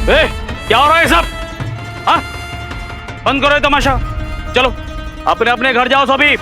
क्या हो रहा है सब? हाँ, बंद करो ये तमाशा। चलो अपने अपने घर जाओ सभी।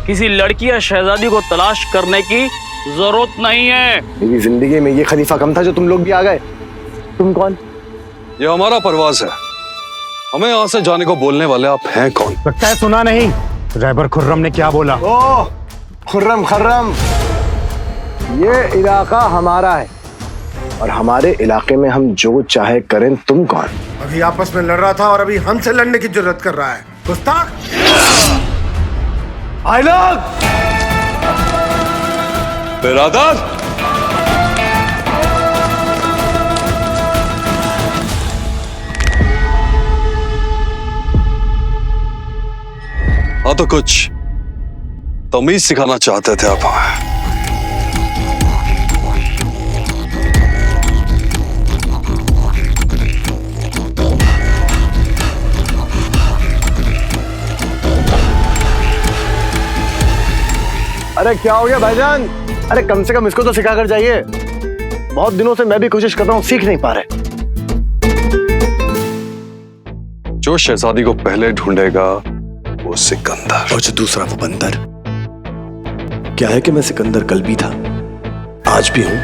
किसी लड़की या शहजादी को तलाश करने की जरूरत नहीं है। मेरी जिंदगी में ये खलीफा कम था जो तुम लोग भी आ गए। तुम कौन? ये हमारा परवाज है, हमें यहाँ से जाने को बोलने वाले आप हैं कौन? लगता है सुना नहीं। रहबर खुर्रम ने क्या बोला? ओ खुर्रम खर्रम, ये इलाका हमारा है और हमारे इलाके में हम जो चाहे करें। तुम कौन? अभी आपस में लड़ रहा था और अभी हमसे लड़ने की जरूरत कर रहा है। गुस्ताख! भाई लोग, बिरादर, हाँ तो कुछ तमीज सिखाना चाहते थे आप हमें। अरे क्या हो गया भाईजान? अरे कम से कम इसको तो सिखा कर जाइए। बहुत दिनों से मैं भी कोशिश कर रहा हूँ, सीख नहीं पा रहे। जो शहजादी को पहले ढूंढेगा वो सिकंदर, और जो दूसरा वो बंदर। क्या है कि मैं सिकंदर कल भी था, आज भी हूं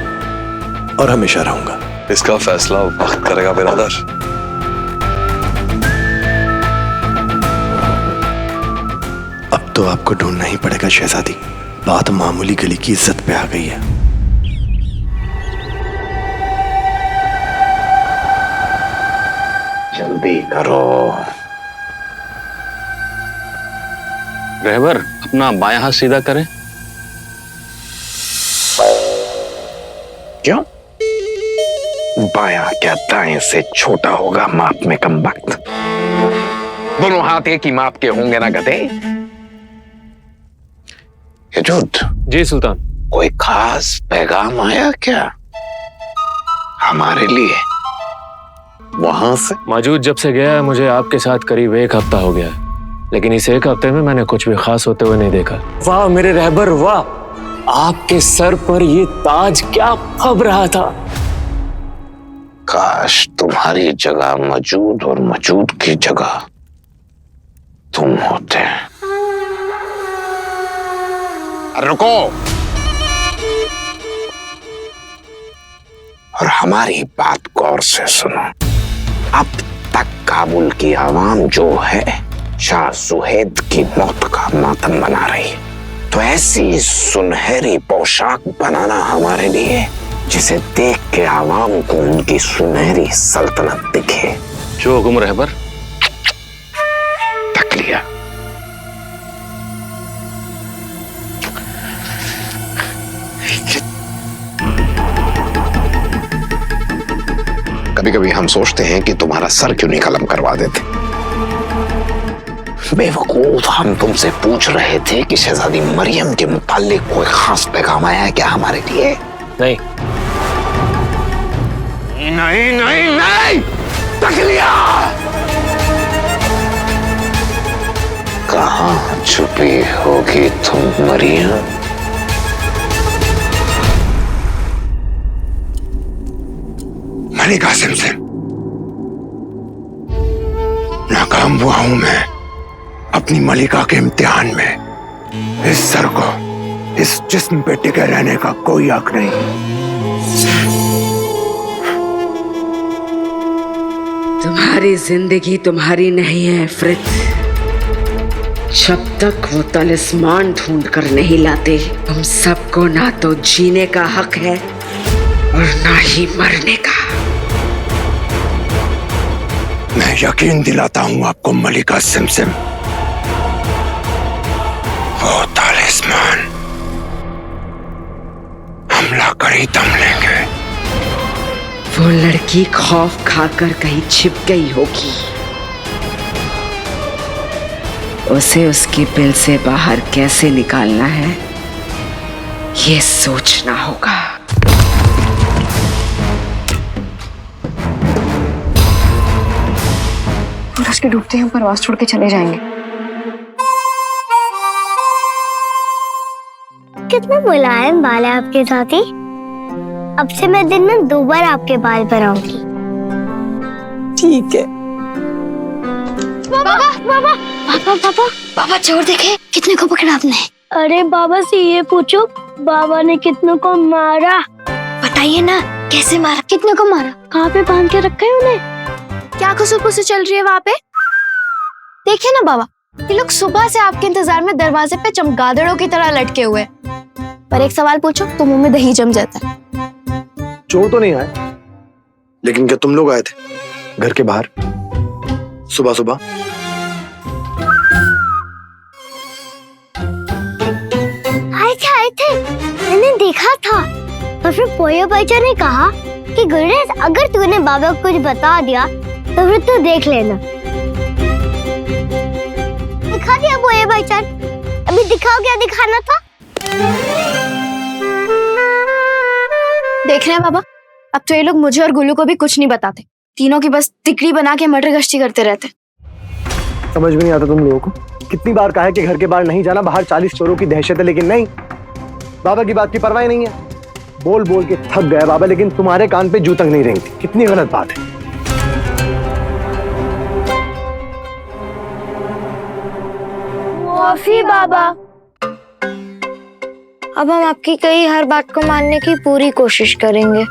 और हमेशा रहूंगा। इसका फैसला वक्त करेगा बिरादर। अब तो आपको ढूंढना ही पड़ेगा शहजादी। बात मामूली गली की इज्जत पे आ गई है। जल्दी करो। रहबर अपना बायां हाथ सीधा करें। क्यों? बायां क्या दाएं से छोटा होगा माप में? कम वक्त। दोनों हाथ एक ही माप के होंगे ना गधे? यजूद। जी सुल्तान। कोई खास पैगाम आया क्या हमारे लिए वहां से? मौजूद जब से गया है मुझे आपके साथ करीब 1 हफ्ता हो गया है, लेकिन इस 1 हफ्ते में मैंने कुछ भी खास होते हुए नहीं देखा। वाह मेरे रहबर वाह, आपके सर पर ये ताज क्या फब रहा था। काश तुम्हारी जगह मौजूद और मौजूद की जगह तुम होते। रुको और हमारी बात गौर से सुनो। अब तक काबुल की आवाम जो है शाह सुहेद की मौत का मातम मना रही है, तो ऐसी सुनहरी पोशाक बनाना हमारे लिए जिसे देख के आवाम को उनकी सुनहरी सल्तनत दिखे। जो हुक्म रहबर। तक लिया। कभी कभी हम सोचते हैं कि तुम्हारा सर क्यों नहीं कलम करवा देते। बेवकूफ, हम तुमसे पूछ रहे थे कि शहजादी मरियम के मुताल्लिक कोई खास पैगाम आया है क्या हमारे लिए? नहीं नहीं नहीं नहीं, तक लिया। कहाँ छुपी होगी तुम मरियम? मलिका सिमसिम, नाकाम हुआ हूं मैं अपनी मलिका के इम्तिहान में। इस सर को इस जिस्म पे टिके रहने का कोई हक नहीं। तुम्हारी जिंदगी तुम्हारी नहीं है इफ़रित। जब तक वो तलिस्मान ढूंढ कर नहीं लाते, तुम सबको ना तो जीने का हक है और ना ही मरने का। मैं यकीन दिलाता हूं आपको मलिका सिमसिम, वो तालिस्मान हमला कर ही दम लेंगे। वो लड़की खौफ खाकर कहीं छिप गई होगी। उसे उसकी बिल से बाहर कैसे निकालना है ये सोचना होगा। सूरज के डूबते ही हम परवास छोड़ के चले जाएंगे। कितना मुलायम बाल है आपके साथी। अब से मैं दिन में 2 बार आपके बाल बनाऊंगी। ठीक है। पापा पापा पापा पापा पापा चोर देखे कितने को पकड़ा आपने? अरे बाबा से ये पूछो बाबा ने कितनों को मारा। बताइए ना कैसे मारा, कितने को मारा, कहाँ पे बांध के रखा है उन्हें? क्या खुशबू चल रही है वहाँ पे? देखिए ना बाबा, ये लोग सुबह से आपके इंतजार में दरवाजे पे चमगादड़ों की तरह लटके हुए। पर एक सवाल पूछो तो मुंह में दही जम जाता है। चोर तो नहीं आए, लेकिन क्या तुम लोग आए थे घर के बाहर सुबह सुबह? आए थे मैंने देखा था। और फिर पोया भाईजान ने कहा कि गुरुराज अगर तूने बाबा को कुछ बता दिया तो फिर तू देख लेना। दिखा दिया पोया भाईजान, अभी दिखाओ क्या दिखाना था। देख रहे हैं बाबा, अब तो ये लोग मुझे और गुल्लू को भी कुछ नहीं बताते। तीनों की बस तिकड़ी बना के मटर गश्ती करते रहते। समझ में नहीं आता तुम लोगों को। कितनी बार कहा है कि घर के बाहर नहीं जाना, बाहर 40 चोरों की दहशत है, लेकिन नहीं, बाबा की बात की परवाह नहीं है। बोल बोल के थक गए बाबा, लेकिन तुम्हारे कान पे जू तक नहीं रेंगती। कितनी गलत बात है। माफी बाबा। अब हम आपकी कही हर बात को मानने की पूरी कोशिश करेंगे।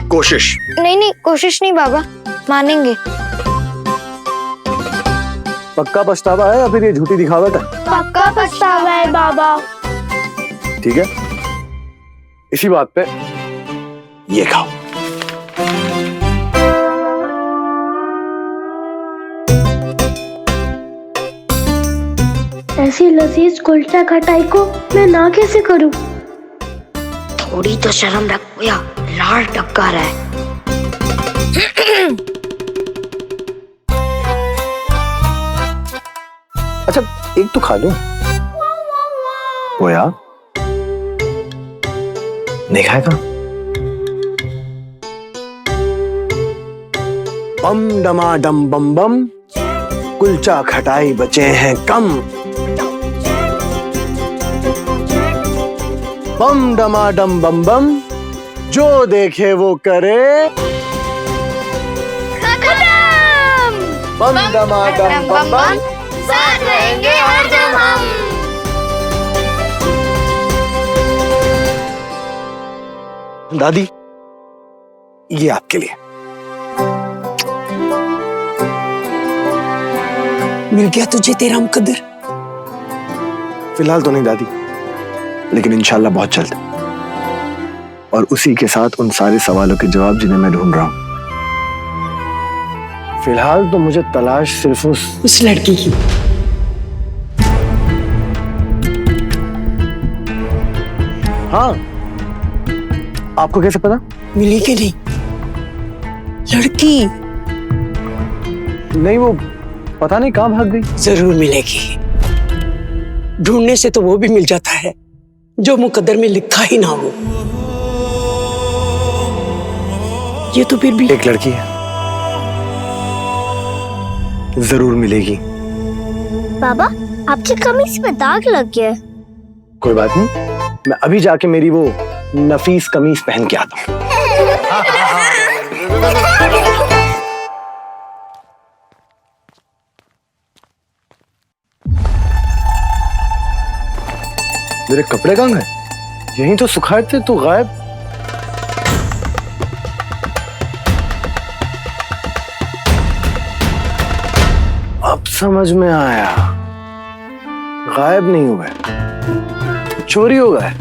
कोशिश नहीं, कोशिश नहीं बाबा, मानेंगे। पक्का पछतावा है या फिर ये झूठी दिखावट है? पक्का पछतावा है बाबा। ठीक है, इसी बात पे ये खाओ। ऐसी लजीज कुलचा खटाई को मैं ना कैसे करूं? थोड़ी तो शर्म रख या लाल टपका रहा है। अच्छा एक तो खा लूं। पोया नहीं खाएगा? बम डमा डम बम बम, कुलचा खटाई बचे हैं कम। बम डमा डम बम बम, जो देखे वो करे बम डमा डम बम बम, साथ रहेंगे हरदम हम। दादी ये आपके लिए। मिल गया तुझे तेरा मुकद्दर? फिलहाल तो नहीं दादी, लेकिन इंशाल्लाह बहुत जल्द, और उसी के साथ उन सारे सवालों के जवाब जिन्हें मैं ढूंढ रहा हूं। फिलहाल तो मुझे तलाश सिर्फ उस लड़की की। हाँ, आपको कैसे पता? मिली कि नहीं लड़की? नहीं, वो पता नहीं कहां भाग गई। जरूर मिलेगी। ढूंढने से तो वो भी मिल जाता है जो मुकद्दर में लिखा ही ना हो। ये तो फिर भी एक लड़की है, जरूर मिलेगी। बाबा आपकी कमीज पे दाग लग गया है। कोई बात नहीं, मैं अभी जाके मेरी वो नफीस कमीज पहन के आता हूं। मेरे कपड़े कहाँ गए? यहीं तो सुखाए थे, तो गायब। अब समझ में आया, गायब नहीं हुए, चोरी हो गए।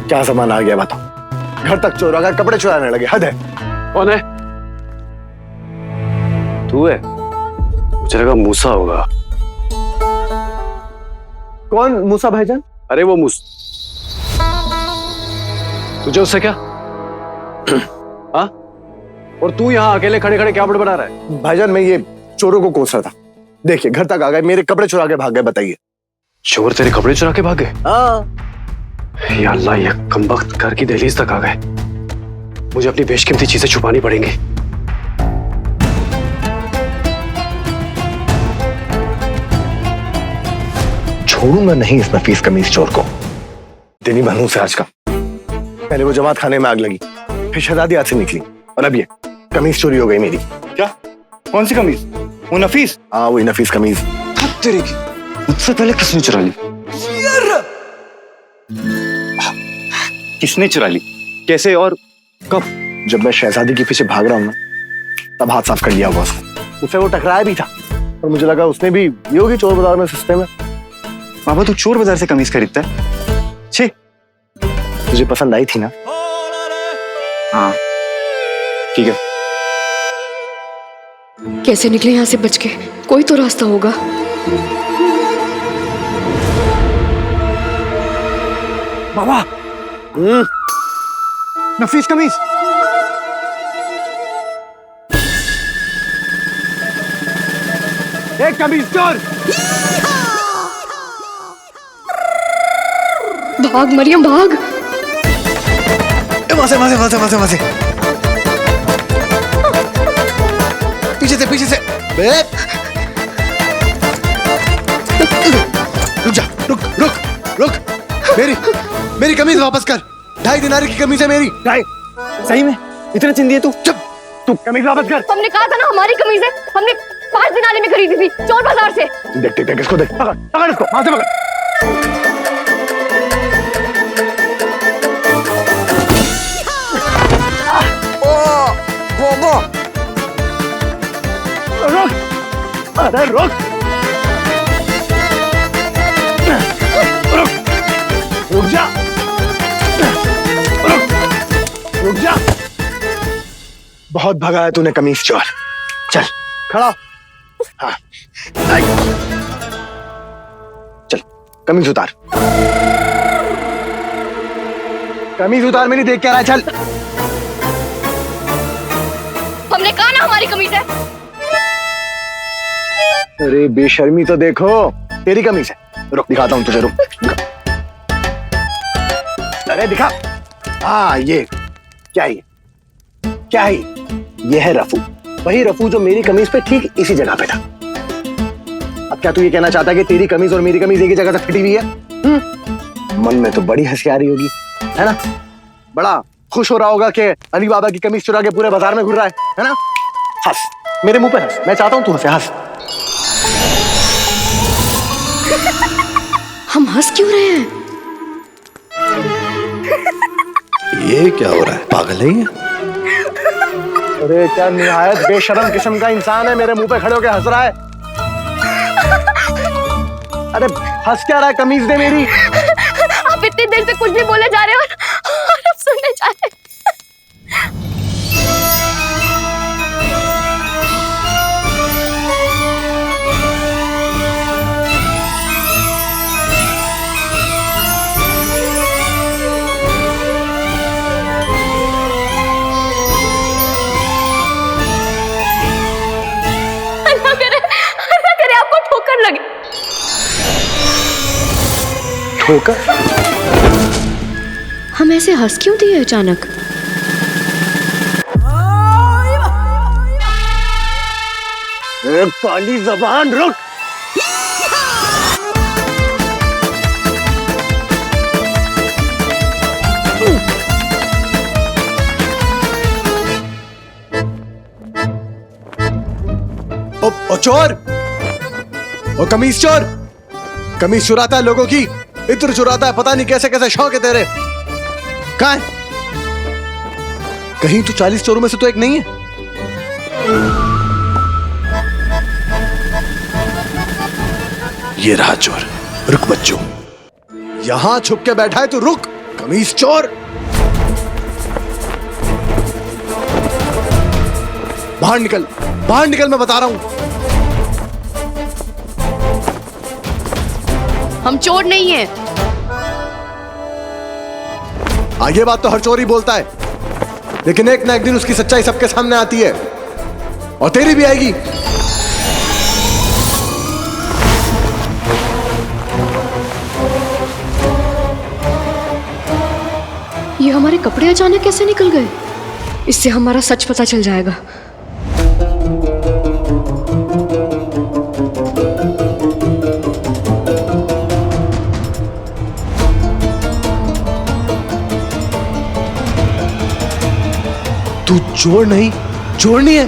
क्या सामान आ गया बताओ? घर तक चोर आ गए, कपड़े चुराने लगे। हद है। कौन है? तू है? मुझे लगा मूसा होगा। कौन मूसा भाईजान? अरे वो मूस, तुझे उससे क्या? हाँ? और तू यहाँ अकेले खड़े खड़े क्या बड़ा रहा है? भाईजान मैं ये चोरों को कोस रहा था। देखिए घर तक आ गए, मेरे कपड़े चुरा के भाग गए। बताइए। चोर तेरे कपड़े चुरा के भागे? हाँ। या अल्लाह, ये कमबख्त घर की दहलीज तक आ गए। मुझे अपनी बेशकीमती चीजें छुपानी पड़ेंगी। छोड़ूंगा नहीं इस नफीस कमीज चोर को। दिन ही बनूं से आज का। पहले वो जमात खाने में आग लगी, फिर शहजादी हाथ से निकली, और अब ये कमीज चोरी हो गई मेरी। क्या कौन सी कमीज? वो नफीस? हाँ वही नफीस कमीज। तेरी की मुझसे पहले किसने चुरा ली? किसने चुरा ली? कैसे और कब? जब मैं शहजादी के पीछे भाग रहा हूँ ना, तब हाथ साफ कर लिया होगा उसने। उससे वो टकराया भी था और मुझे लगा उसने भी ये होगी चोर बाजार में सस्ते में। बाबा तू चोर बाजार से कमीज खरीदता है? छी। तुझे पसंद आई थी ना? हाँ ठीक है। कैसे निकले यहाँ से बच के? कोई तो रास्ता होगा। बाबा नफीस कमीज। एक कमीज चोर। भाग मरियम भाग। वहां से पीछे से रुक जा, रुक। मेरी कमीज वापस कर। 2.5 दिनार की कमीज है मेरी। सही में इतना चिंदी है तू? चुप, तू कमीज वापस कर। हमने कहा था ना हमारी कमीज है, हमने 5 दिनारे में खरीदी थी चोर बाजार से। देख इसको, देख पकड़ इसको, हाथ से पकड़। अरे रुक। रुक जा। बहुत भगाया तूने कमीज चोर। चल खड़ा हो। हाँ चल कमीज उतार। कमीज उतार, मेरी देख के आ रहा है। चल। हमने कहा ना हमारी कमीज है। अरे बेशर्मी तो देखो, तेरी कमीज है। रुक दिखाता हूं तुझे, रुक। अरे दिखा। हाँ ये क्या है? ये है रफू। वही रफू जो मेरी कमीज पे ठीक इसी जगह पे था। अब क्या तू ये कहना चाहता है कि तेरी कमीज और मेरी कमीज एक ही जगह से फिटी हुई है? मन में तो बड़ी हंसी आ रही होगी, है ना? बड़ा खुश हो रहा होगा कि अली बाबा की कमीज चुरा के पूरे बाजार में घूर रहा है ना? हंस, मेरे मुंह पे हंस। मैं चाहता हूं तू हंसे, हंस। हम हंस क्यों रहे हैं? ये क्या हो रहा है? पागल है ये? अरे क्या निहायत बेशरम किस्म का इंसान है, मेरे मुंह पे खड़े होके हंस रहा है। अरे हंस क्या रहा है? कमीज दे मेरी। आप इतनी देर से कुछ भी बोले जा रहे हो और अब सुनने जा रहे हैं। अल्लाह करे आपको ठोकर लगे। ठोकर? हम ऐसे हंस क्यों दिए अचानक? काली जबान, रुक। ओ चोर, ओ कमीज चोर, कमीज चुराता है लोगों की, इत्र चुराता है, पता नहीं कैसे कैसे शौक है तेरे। कहाँ है? कहीं तू 40 चोरों में से तो एक नहीं है? ये रहा चोर। रुक बच्चों, यहां छुप के बैठा है तू, रुक। कमीज चोर, बाहर निकल, बाहर निकल, मैं बता रहा हूं। हम चोर नहीं हैं। ये बात तो हर चोर ही बोलता है, लेकिन एक ना एक दिन उसकी सच्चाई सबके सामने आती है, और तेरी भी आएगी। ये हमारे कपड़े अचानक कैसे निकल गए? इससे हमारा सच पता चल जाएगा। तू चोर नहीं, चोरनी है।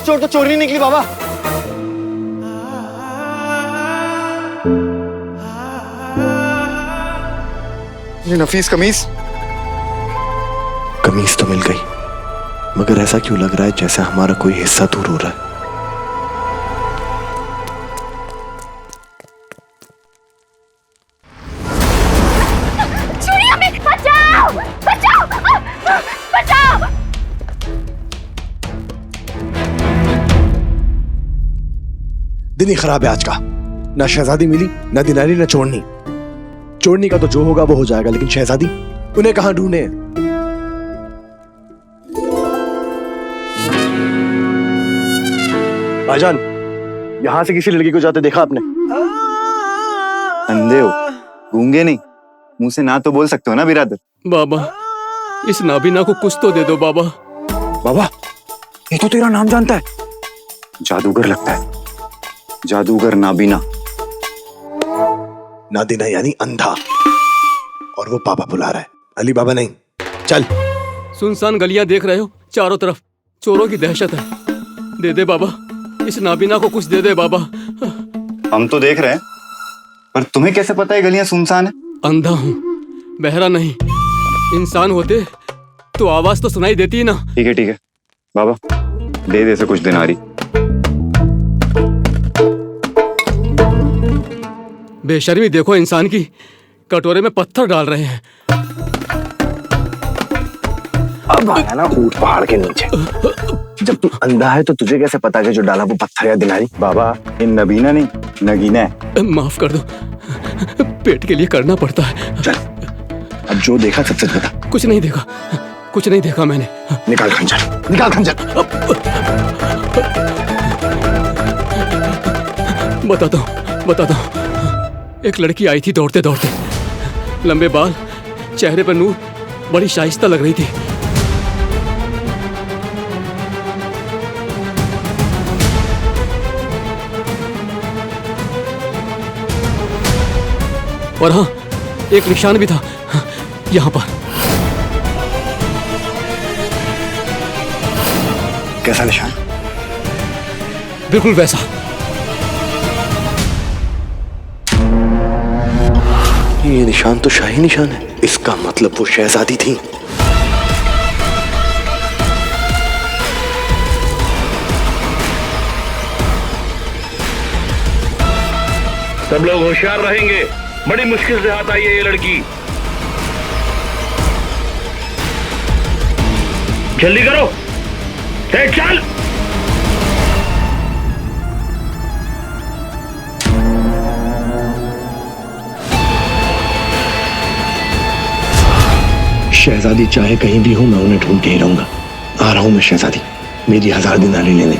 चोर तो चोरी निकली बाबा। ये नफीस कमीज। कमीज तो मिल गई, मगर ऐसा क्यों लग रहा है जैसे हमारा कोई हिस्सा दूर हो रहा है। बचाओ बचाओ बचाओ। दिन ही खराब है आज का। ना शहजादी मिली, ना दिनारी, ना चोरनी। चोरनी का तो जो होगा वो हो जाएगा, लेकिन शहजादी उन्हें कहां ढूंढे। भाईजान, यहां से किसी लड़की को जाते देखा आपने? अंधे हो, गूंगे नहीं, मुंह से ना तो बोल सकते हो ना बिरादर। बाबा, इस नाबीना को कुछ तो दे दो बाबा। बाबा, ये तो तेरा नाम जानता है। जादूगर लगता है, जादूगर नाबीना। नादीना यानी अंधा, और वो बाबा बुला रहा है, अली बाबा नहीं। चल। सुनसान गलियां देख रहे हो, चारों तरफ चोरों की दहशत है। दे दे बाबा, इस नाबीना को कुछ दे दे बाबा। हम तो देख रहे हैं, पर तुम्हें कैसे पता है गलियां सुनसान है? अंधा हूँ, बहरा नहीं। इंसान होते तो आवाज तो सुनाई देती ना। ठीक है बाबा, दे दे से कुछ दिनारी। बेशर्मी देखो इंसान की, कटोरे में पत्थर डाल रहे हैं। अब आया ना ऊंट पहाड़ के नीचे। जब तू अंधा है तो तुझे कैसे पता कि जो डाला वो पत्थर या दिनारी? बाबा, ये नबीना नहीं, नगीना है। माफ कर दो, पेट के लिए करना पड़ता है। चल, अब जो देखा सच सच बता। कुछ नहीं देखा, कुछ नहीं देखा मैंने। निकाल खंजर, निकाल खंजर। बताता हूँ। एक लड़की आई थी दौड़ते दौड़ते, लंबे बाल, चेहरे पर नूर, बड़ी शाइस्ता लग रही थी। और हाँ, एक निशान भी था यहाँ पर। कैसा निशान? बिल्कुल वैसा। ये निशान तो शाही निशान है। इसका मतलब वो शहजादी थी। सब लोग होशियार रहेंगे, बड़ी मुश्किल से हाथ आई है ये लड़की। जल्दी करो, चल। शहजादी चाहे कहीं भी हो, मैं उन्हें ढूंढ के ही रहूंगा। आ रहा हूं मैं शहजादी, मेरी 1000 दिनारी लेने।